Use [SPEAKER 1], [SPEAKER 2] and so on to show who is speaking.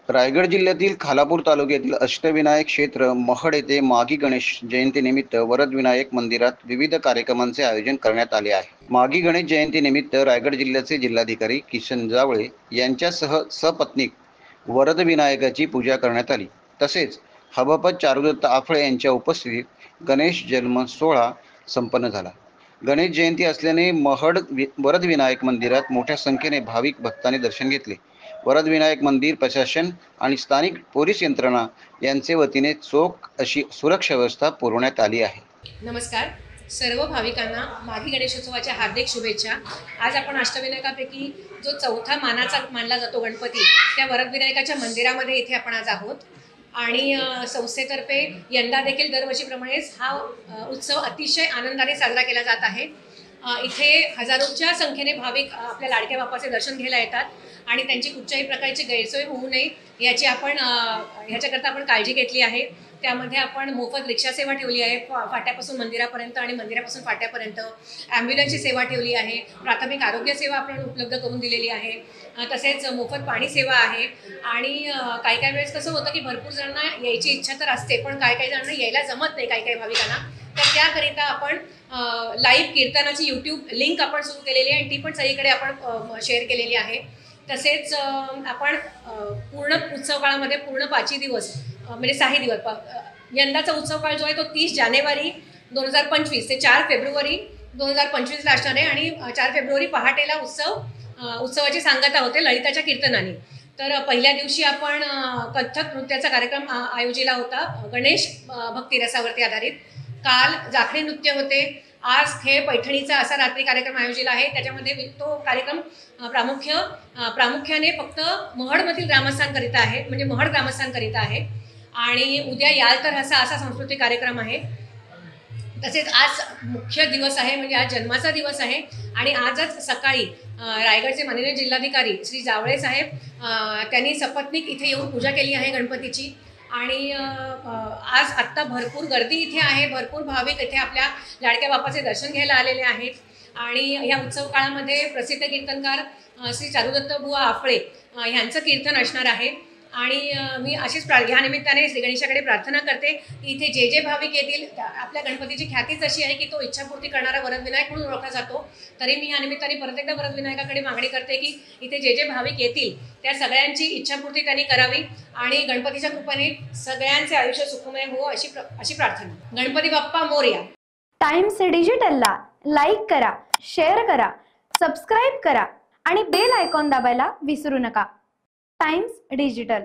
[SPEAKER 1] रायगड जिल्ह्यातील खालापूर तालुक्यातील अष्टविनायक क्षेत्र महड येथे माघी गणेश जयंतीनिमित्त वरदविनायक मंदिरात विविध कार्यक्रमांचे आयोजन करण्यात आले आहे. माघी गणेश जयंतीनिमित्त रायगड जिल्ह्याचे जिल्हाधिकारी किशन जावळे यांच्यासह सपत्नीक वरदविनायकाची पूजा करण्यात आली. तसेच सभापती चारुदत्त आफळे यांच्या उपस्थितीत गणेश जन्म सोहळा संपन्न झाला. गणेश जयंती असल्याने महड वरदविनायक मंदिरात मोठ्या संख्येने भाविक भक्तांनी दर्शन घेतले. वरदविनायक मंदिर प्रशासन आणि स्थानिक पोलीस यंत्रणा यांचे वतीने चोख अशी सुरक्षा व्यवस्था पुरवण्यात आली आहे.
[SPEAKER 2] नमस्कार. सर्व भाविकांना माघी गणेशोत्सवाच्या हार्दिक शुभेच्छा. आज आपण अष्टविनायकापैकी जो चौथा मानाचा मानला जातो गणपती, त्या वरदविनायकाच्या मंदिरामध्ये इथे आपण आज आहोत आणि संस्थेतर्फे यंदा देखील दरवर्षीप्रमाणेच हा उत्सव अतिशय आनंदाने साजरा केला जात आहे. इथे हजारोच्या संख्येने भाविक आपल्या लाडक्या बाप्पाचे दर्शन घ्यायला येतात आणि त्यांची कुठच्याही प्रकारची गैरसोय होऊ नये ह्याच्याकरता आपण काळजी घेतली आहे. त्यामध्ये आपण मोफत रिक्षा सेवा ठेवली आहे, फाट्यापासून मंदिरापर्यंत आणि मंदिरापासून फाट्यापर्यंत. ॲम्ब्युलन्सची सेवा ठेवली आहे, प्राथमिक आरोग्य सेवा आपण उपलब्ध करून दिलेली आहे. तसेच मोफत पाणी सेवा आहे. आणि काही वेळेस कसं होतं की भरपूर जणांना यायची इच्छा तर असते, पण काही जणांना यायला जमत नाही काही भाविकांना. तर त्याकरिता आपण लाईव्ह कीर्तनाची यूट्यूब लिंक आपण सुरू केलेली आहे आणि ती पण सगळीकडे आपण शेअर केलेली आहे. तसेच आपण पूर्ण उत्सव काळामध्ये पूर्ण 5 दिवस म्हणजे 6 दिवस, यंदाचा उत्सव काळ जो आहे तो 30 जानेवारी 2025 ते 4 फेब्रुवारी 2025 असणार आहे. आणि 4 फेब्रुवारी पहाटेला उत्सवाची सांगता होते ललिताच्या कीर्तनाने. तर पहिल्या दिवशी आपण कथ्थक नृत्याचा कार्यक्रम आयोजिला होता, गणेश भक्तिरसावरती आधारित. काल जाखरी नृत्य होते. आज खेळ पैठणीचा असा रात्री कार्यक्रम आयोजिला आहे. त्याच्यामध्ये तो कार्यक्रम प्रामुख्याने फक्त महडमधील ग्रामस्थांकरिता आहे, म्हणजे महड ग्रामस्थांकरिता आहे. आणि उद्या याल तर असा सांस्कृतिक कार्यक्रम आहे. तसेच आज मुख्य दिवस आहे, म्हणजे आज जन्माचा दिवस आहे. आणि आजच सकाळी रायगडचे माननीय जिल्हाधिकारी श्री जावळे साहेब त्यांनी सपत्नीक इथे येऊन पूजा केली आहे गणपतीची. आणि आज आत्ता भरपूर गर्दी इथे आहे, भरपूर भाविक इथे आपल्या लाडक्या बाप्पाचे दर्शन घ्यायला आलेले आहेत. आणि या उत्सव काळामध्ये प्रसिद्ध कीर्तनकार श्री चारुदत्त बुवा आफळे यांचं कीर्तन असणार आहे. आणि मी अशीच ह्या निमित्ताने श्री गणेशाकडे प्रार्थना करते की इथे जे भाविक येतील, आपल्या गणपतीची ख्यातीच अशी आहे की तो इच्छापूर्ती करणारा वरदविनायक म्हणून ओळखला जातो. तरी मी ह्या निमित्ताने परत एकदा वरदविनायकाकडे मागणी करते की इथे जे भाविक येतील त्या सगळ्यांची इच्छापूर्ती त्यांनी करावी आणि गणपतीच्या कृपेने सगळ्यांचे आयुष्य सुखमय हो अशी प्रार्थना. गणपती बाप्पा मोरया.
[SPEAKER 3] टाइम्स डिजिटलला लाईक करा, शेअर करा, सबस्क्राईब करा आणि बेल आयकॉन दाबायला विसरू नका. Times digital.